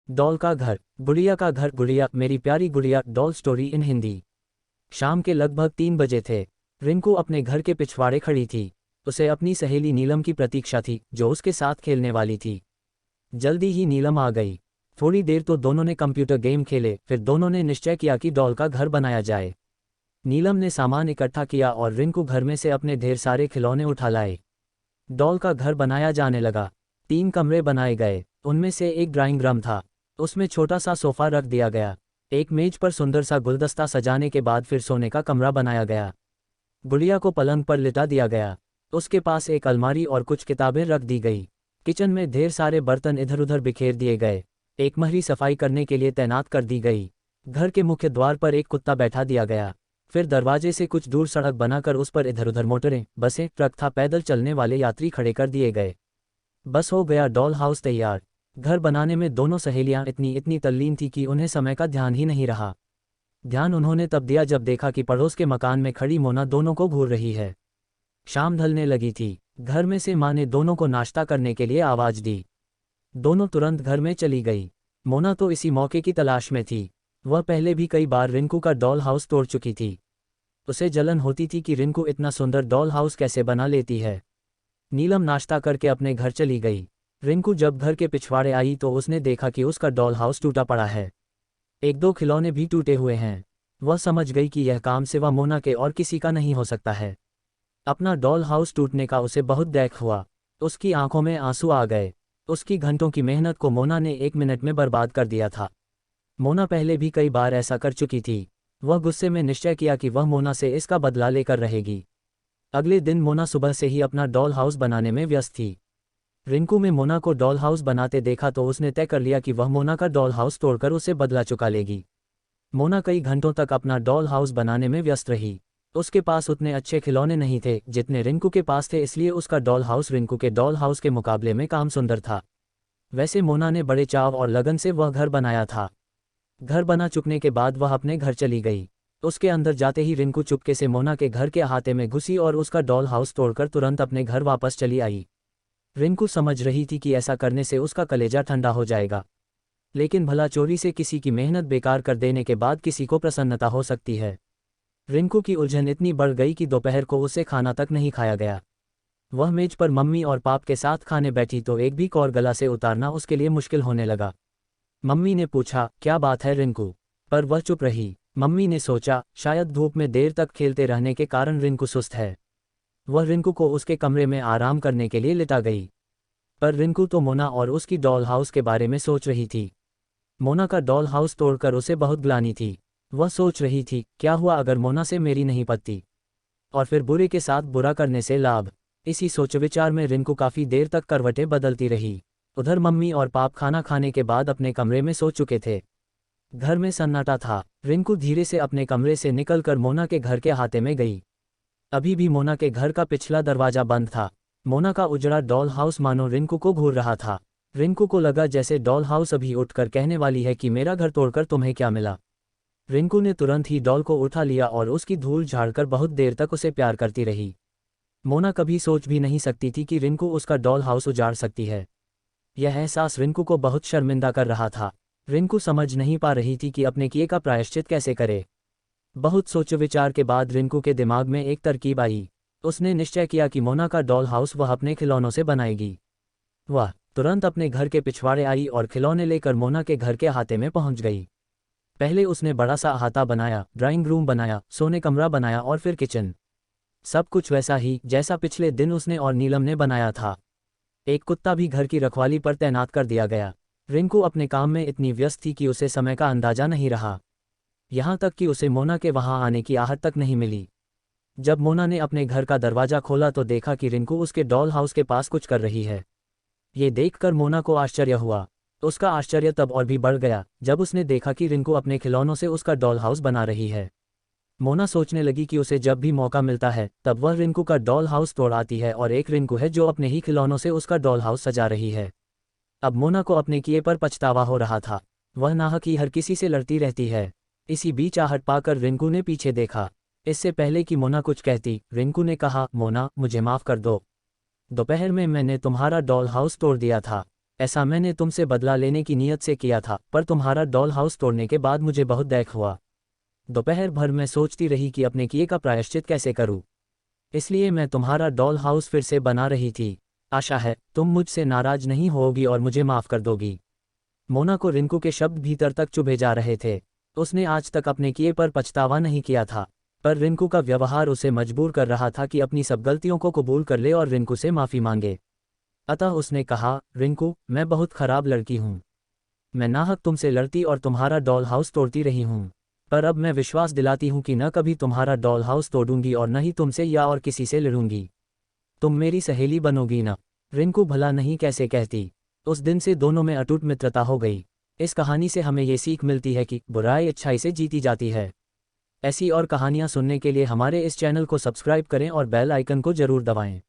Doll का घर, गुड़िया का घर। गुड़िया, मेरी प्यारी गुड़िया। Doll story in Hindi. शाम के लगभग 3 बजे थे। रिंकू अपने घर के पिछवाड़े खड़ी थी। उसे अपनी सहेली नीलम की प्रतीक्षा थी, जो उसके साथ खेलने वाली थी। जल्दी ही नीलम आ गई। थोड़ी देर तो दोनों ने कंप्यूटर गेम खेले, फिर दोनों ने निश्चय किया कि डॉल का घर बनाया जाए। नीलम ने सामान इकट्ठा किया और रिंकू घर में से अपने ढेर सारे खिलौने उठा लाए। डॉल का घर बनाया जाने लगा। 3 कमरे बनाए गए। उनमें से एक ड्राइंग रूम था। उसमें छोटा सा सोफा रख दिया गया। एक मेज पर सुंदर सा गुलदस्ता सजाने के बाद फिर सोने का कमरा बनाया गया। गुड़िया को पलंग पर लिटा दिया गया। उसके पास एक अलमारी और कुछ किताबें रख दी गई। किचन में ढेर सारे बर्तन इधर उधर बिखेर दिए गए। एक महरी सफाई करने के लिए तैनात कर दी गई। घर के मुख्य द्वार पर एक कुत्ता बैठा दिया गया। फिर दरवाजे से कुछ दूर सड़क बनाकर उस पर इधर उधर मोटरें, बसें, ट्रक था पैदल चलने वाले यात्री खड़े कर दिए गए। बस हो गया डॉल हाउस तैयार। घर बनाने में दोनों सहेलियां इतनी इतनी तल्लीन थी कि उन्हें समय का ध्यान ही नहीं रहा। ध्यान उन्होंने तब दिया जब देखा कि पड़ोस के मकान में खड़ी मोना दोनों को घूर रही है। शाम ढलने लगी थी। घर में से माँ ने दोनों को नाश्ता करने के लिए आवाज दी। दोनों तुरंत घर में चली गई। मोना तो इसी मौके की तलाश में थी। वह पहले भी कई बार रिंकू का डॉल हाउस तोड़ चुकी थी। उसे जलन होती थी कि रिंकू इतना सुंदर डॉल हाउस कैसे बना लेती है। नीलम नाश्ता करके अपने घर चली गई। रिंकू जब घर के पिछवाड़े आई तो उसने देखा कि उसका डॉल हाउस टूटा पड़ा है। एक दो खिलौने भी टूटे हुए हैं। वह समझ गई कि यह काम सिवा मोना के और किसी का नहीं हो सकता है। अपना डॉल हाउस टूटने का उसे बहुत दुख हुआ। उसकी आंखों में आंसू आ गए। उसकी घंटों की मेहनत को मोना ने 1 मिनट में बर्बाद कर दिया था। मोना पहले भी कई बार ऐसा कर चुकी थी। वह गुस्से में निश्चय किया कि वह मोना से इसका बदला लेकर रहेगी। अगले दिन मोना सुबह से ही अपना डॉल हाउस बनाने में व्यस्त थी। रिंकू में मोना को डॉल हाउस बनाते देखा तो उसने तय कर लिया कि वह मोना का डॉल हाउस तोड़कर उसे बदला चुका लेगी। मोना कई घंटों तक अपना डॉल हाउस बनाने में व्यस्त रही। उसके पास उतने अच्छे खिलौने नहीं थे जितने रिंकू के पास थे, इसलिए उसका डॉल हाउस रिंकू के डॉल हाउस के मुकाबले में काम सुंदर था। वैसे मोना ने बड़े चाव और लगन से वह घर बनाया था। घर बना चुकने के बाद वह अपने घर चली गई। उसके अंदर जाते ही रिंकू चुपके से मोना के घर के अहाते में घुसी और उसका डॉल हाउस तोड़कर तुरंत अपने घर वापस चली आई। रिंकू समझ रही थी कि ऐसा करने से उसका कलेजा ठंडा हो जाएगा, लेकिन भला चोरी से किसी की मेहनत बेकार कर देने के बाद किसी को प्रसन्नता हो सकती है। रिंकू की उलझन इतनी बढ़ गई कि दोपहर को उसे खाना तक नहीं खाया गया। वह मेज पर मम्मी और पाप के साथ खाने बैठी तो एक भी कौर गला से उतारना उसके लिए मुश्किल होने लगा। मम्मी ने पूछा, क्या बात है रिंकू? पर वह चुप रही। मम्मी ने सोचा, शायद धूप में देर तक खेलते रहने के कारण रिंकू सुस्त है। वह रिंकू को उसके कमरे में आराम करने के लिए लिटा गई। पर रिंकू तो मोना और उसकी डॉल हाउस के बारे में सोच रही थी। मोना का डॉल हाउस तोड़कर उसे बहुत ग्लानि थी। वह सोच रही थी, क्या हुआ अगर मोना से मेरी नहीं पटती, और फिर बुरे के साथ बुरा करने से लाभ। इसी सोच विचार में रिंकू काफ़ी देर तक करवटें बदलती रही। उधर मम्मी और पाप खाना खाने के बाद अपने कमरे में सो चुके थे। घर में सन्नाटा था। रिंकू धीरे से अपने कमरे से निकलकर मोना के घर के अहाते में गई। अभी भी मोना के घर का पिछला दरवाजा बंद था। मोना का उजड़ा डॉल हाउस मानो रिंकू को घूर रहा था। रिंकू को लगा जैसे डॉल हाउस अभी उठकर कहने वाली है कि मेरा घर तोड़कर तुम्हें क्या मिला। रिंकू ने तुरंत ही डॉल को उठा लिया और उसकी धूल झाड़कर बहुत देर तक उसे प्यार करती रही। मोना कभी सोच भी नहीं सकती थी कि रिंकू उसका डॉल हाउस उजाड़ सकती है। यह एहसास रिंकू को बहुत शर्मिंदा कर रहा था। रिंकू समझ नहीं पा रही थी कि अपने किए का प्रायश्चित कैसे करे। बहुत सोच विचार के बाद रिंकू के दिमाग में एक तरकीब आई। उसने निश्चय किया कि मोना का डॉल हाउस वह अपने खिलौनों से बनाएगी। वह तुरंत अपने घर के पिछवाड़े आई और खिलौने लेकर मोना के घर के अहाते में पहुंच गई। पहले उसने बड़ा सा अहाता बनाया, ड्राइंग रूम बनाया, सोने कमरा बनाया और फिर किचन। सब कुछ वैसा ही जैसा पिछले दिन उसने और नीलम ने बनाया था। एक कुत्ता भी घर की रखवाली पर तैनात कर दिया गया। रिंकू अपने काम में इतनी व्यस्त थी कि उसे समय का अंदाजा नहीं रहा। यहाँ तक कि उसे मोना के वहाँ आने की आहट तक नहीं मिली। जब मोना ने अपने घर का दरवाजा खोला तो देखा कि रिंकू उसके डॉल हाउस के पास कुछ कर रही है। ये देखकर मोना को आश्चर्य हुआ। उसका आश्चर्य तब और भी बढ़ गया जब उसने देखा कि रिंकू अपने खिलौनों से उसका डॉल हाउस बना रही है। मोना सोचने लगी कि उसे जब भी मौका मिलता है तब वह रिंकू का डॉल हाउस तोड़ आती है, और एक रिंकू है जो अपने ही खिलौनों से उसका डॉल हाउस सजा रही है। अब मोना को अपने किए पर पछतावा हो रहा था। वह नाहक ही हर किसी से लड़ती रहती है। इसी बीच आहट पाकर रिंकू ने पीछे देखा। इससे पहले कि मोना कुछ कहती, रिंकू ने कहा, मोना मुझे माफ़ कर दो। दोपहर में मैंने तुम्हारा डॉल हाउस तोड़ दिया था। ऐसा मैंने तुमसे बदला लेने की नीयत से किया था, पर तुम्हारा डॉल हाउस तोड़ने के बाद मुझे बहुत दुख हुआ। दोपहर भर मैं सोचती रही कि अपने किए का प्रायश्चित कैसे करूं। इसलिए मैं तुम्हारा डॉल हाउस फिर से बना रही थी। आशा है तुम मुझसे नाराज नहीं होगी और मुझे माफ़ कर दोगी। मोना को रिंकू के शब्द भीतर तक चुभे जा रहे थे। उसने आज तक अपने किए पर पछतावा नहीं किया था, पर रिंकू का व्यवहार उसे मजबूर कर रहा था कि अपनी सब गलतियों को कबूल कर ले और रिंकू से माफ़ी मांगे। अतः उसने कहा, रिंकू, मैं बहुत खराब लड़की हूँ। मैं नाहक तुमसे लड़ती और तुम्हारा डॉल हाउस तोड़ती रही हूँ, पर अब मैं विश्वास दिलाती हूँ कि न कभी तुम्हारा डॉल हाउस तोड़ूंगी और न ही तुमसे या और किसी से लड़ूंगी। तुम मेरी सहेली बनोगी ना? रिंकू भला नहीं कैसे कहती। उस दिन से दोनों में अटूट मित्रता हो गई। इस कहानी से हमें ये सीख मिलती है कि बुराई अच्छाई से जीती जाती है। ऐसी और कहानियाँ सुनने के लिए हमारे इस चैनल को सब्सक्राइब करें और बेल आइकन को जरूर दबाएं।